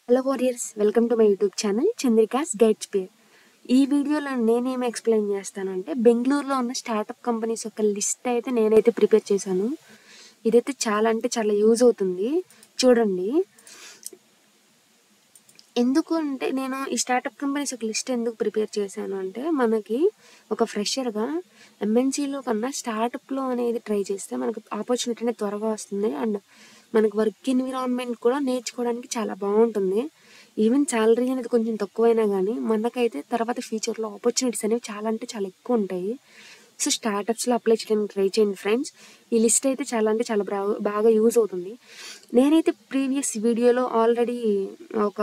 Hello warriors, welcome to my YouTube channel Chandrika's guides పేర్. ఈ వీడియోలో నేనేం ఎక్స్ప్లెయిన్ చేస్తానంటే బెంగళూరులో ఉన్న స్టార్టప్ కంపెనీస్ యొక్క లిస్ట్ అయితే నేనైతే ప్రిపేర్ చేశాను. ఇదైతే చాలా అంటే చాలా యూజ్ అవుతుంది. చూడండి, ఎందుకు అంటే నేను ఈ స్టార్టప్ కంపెనీస్ ఒక లిస్ట్ ఎందుకు ప్రిపేర్ చేశాను అంటే, మనకి ఒక ఫ్రెషర్గా ఎంఎన్సీలో కన్నా స్టార్టప్లో అనేది ట్రై చేస్తే మనకు ఆపర్చునిటీ అనేది త్వరగా వస్తుంది. అండ్ మనకు వర్క్ ఎన్విరాన్మెంట్ కూడా నేర్చుకోవడానికి చాలా బాగుంటుంది. ఈవెన్ శాలరీ అనేది కొంచెం తక్కువైనా కానీ మనకైతే తర్వాత ఫ్యూచర్లో ఆపర్చునిటీస్ అనేవి చాలా అంటే చాలా ఎక్కువ ఉంటాయి. సో స్టార్టప్స్లో అప్లై చేయడానికి ట్రై చేయండి ఫ్రెండ్స్. ఈ లిస్ట్ అయితే చాలా అంటే చాలా బాగా యూజ్ అవుతుంది. నేనైతే ప్రీవియస్ వీడియోలో ఆల్రెడీ ఒక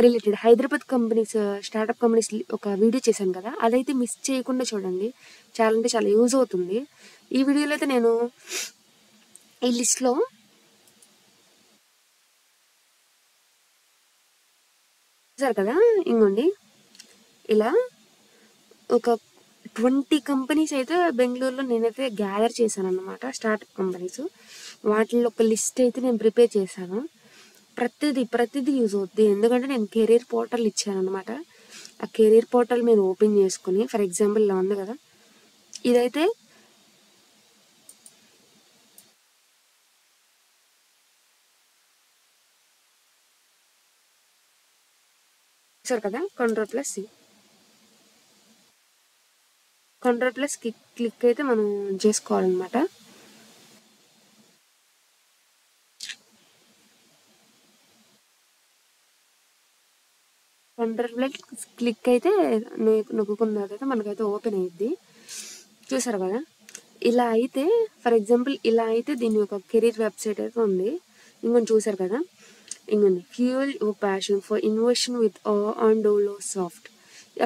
related Hyderabad companies startup companies ఒక వీడియో చేశాను కదా, అదైతే మిస్ చేయకుండా చూడండి. చాలా అంటే చాలా యూజ్ అవుతుంది. ఈ వీడియోలో అయితే నేను ఈ లిస్ట్లో చూసారు కదా, ఇంకోండి ఇలా ఒక 20 కంపెనీస్ అయితే బెంగళూరులో నేనైతే గ్యాదర్ చేశాను అనమాట. స్టార్టప్ కంపెనీస్ వాటిల్లో ఒక లిస్ట్ అయితే నేను ప్రిపేర్ చేశాను. ప్రతిదీ యూజ్ అవుద్ది. ఎందుకంటే నేను కెరీర్ పోర్టల్ ఇచ్చాను అనమాట. ఆ కెరీర్ పోర్టల్ మీరు ఓపెన్ చేసుకుని, ఫర్ ఎగ్జాంపుల్ ఇలా ఉంది కదా, ఇదైతే చూసారు కదా, కంట్రోల్+C క్లిక్ అయితే మనం చేసుకోవాలన్నమాట. కంట్రోల్+ క్లిక్ అయితే నొక్కుకున్న తర్వాత మనకైతే ఓపెన్ అయ్యిద్ది. చూసారు కదా, ఇలా అయితే ఫర్ ఎగ్జాంపుల్ ఇలా అయితే దీని యొక్క కెరీర్ వెబ్సైట్ అయితే ఉంది. ఇంకొంచెం చూసారు కదా, ఇంకొంది fuel your passion for invention with on డోలో సాఫ్ట్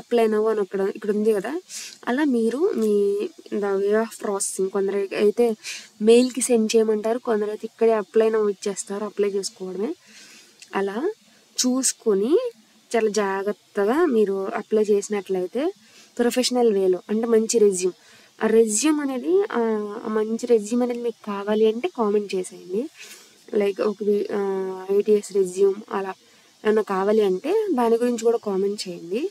అప్లై నవ్ అని ఇక్కడ ఉంది కదా. అలా మీరు మీ వే ఆఫ్ ప్రాసెసింగ్, కొందరు అయితే మెయిల్కి సెండ్ చేయమంటారు, కొందరు అయితే ఇక్కడే అప్లై నవ్ ఇచ్చేస్తారు, అప్లై చేసుకోవడమే. అలా చూసుకొని చాలా జాగ్రత్తగా మీరు అప్లై చేసినట్లయితే ప్రొఫెషనల్ వేలో, అంటే మంచి రెజ్యూమ్, ఆ రెజ్యూమ్ అనేది మంచి రెజ్యూమ్ అనేది మీకు కావాలి అంటే కామెంట్ చేసేయండి. లైక్ ఒక 8 years రెజ్యూమ్ అలా ఏమన్నా కావాలి అంటే దాని గురించి కూడా కామెంట్ చేయండి.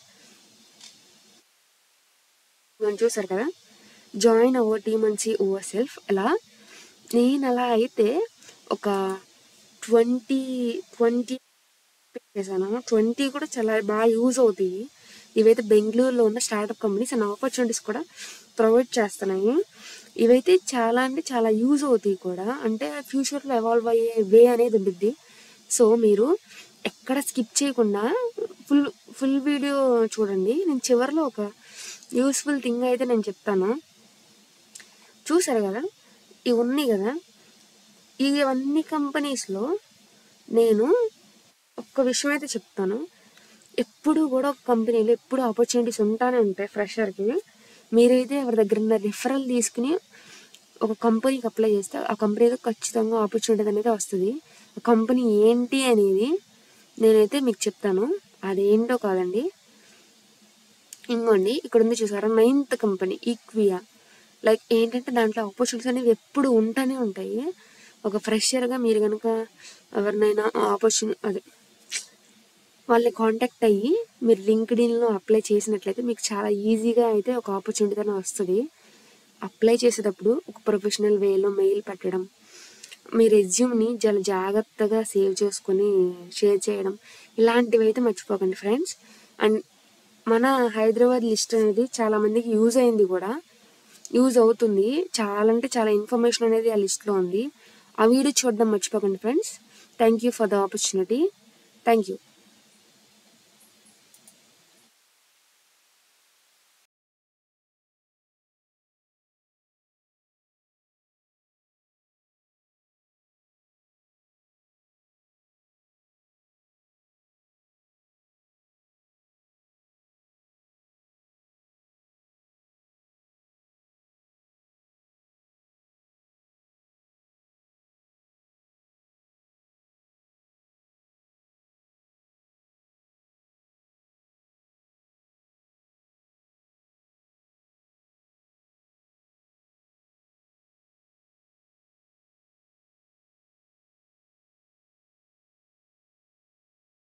మనం చూసారు కదా, join our team and see over self. అలా నేను అలా అయితే ఒక 20 చేశాను. 20 కూడా చాలా బాగా యూజ్ అవుతాయి. ఇవైతే బెంగళూరులో ఉన్న స్టార్టప్ కంపెనీస్ అండ్ ఆపర్చునిటీస్ కూడా ప్రొవైడ్ చేస్తున్నాయి. ఇవైతే చాలా అంటే చాలా యూజ్ అవుతాయి కూడా, అంటే ఫ్యూచర్లో ఎవాల్వ్ అయ్యే వే అనేది ఉంటుంది. సో మీరు ఎక్కడ స్కిప్ చేయకుండా ఫుల్ వీడియో చూడండి. నేను చివరిలో ఒక యూస్ఫుల్ థింగ్ అయితే నేను చెప్తాను. చూసారు కదా, ఇవి ఉన్నాయి కదా, ఇవన్నీ కంపెనీస్లో నేను ఒక్క విషయం అయితే చెప్తాను. ఎప్పుడు కూడా ఒక కంపెనీలో ఎప్పుడు ఆపర్చునిటీస్ ఉంటానే ఉంటాయి ఫ్రెషర్కి. మీరైతే ఎవరి దగ్గర రిఫరల్ తీసుకుని ఒక కంపెనీకి అప్లై చేస్తే ఆ కంపెనీతో ఖచ్చితంగా ఆపర్చునిటీ అనేది వస్తుంది. ఆ కంపెనీ ఏంటి అనేది నేనైతే మీకు చెప్తాను. అదేంటో కాదండి, ఇంకోండి ఇక్కడ ఉంది చూసారా, 9th కంపెనీ ఈక్వియా. లైక్ ఏంటంటే దాంట్లో ఆపర్చునిటీస్ అనేవి ఎప్పుడు ఉంటానే ఉంటాయి. ఒక ఫ్రెషర్గా మీరు కనుక ఎవరినైనా అదే వాళ్ళని కాంటాక్ట్ అయ్యి మీరు లింక్డ్ఇన్లో అప్లై చేసినట్లయితే మీకు చాలా ఈజీగా అయితే ఒక ఆపర్చునిటీ అనేది వస్తుంది. అప్లై చేసేటప్పుడు ఒక ప్రొఫెషనల్ వేలో మెయిల్ పెట్టడం, మీ రెజ్యూమ్ని చాలా జాగ్రత్తగా సేవ్ చేసుకొని షేర్ చేయడం, ఇలాంటివి అయితే మర్చిపోకండి ఫ్రెండ్స్. అండ్ మన హైదరాబాద్ లిస్ట్ అనేది చాలామందికి యూజ్ అయింది కూడా, యూజ్ అవుతుంది. చాలా అంటే చాలా ఇన్ఫర్మేషన్ అనేది ఆ లిస్ట్లో ఉంది. ఆ వీడియో చూడడం మర్చిపోకండి friends. Thank you for the opportunity. Thank you.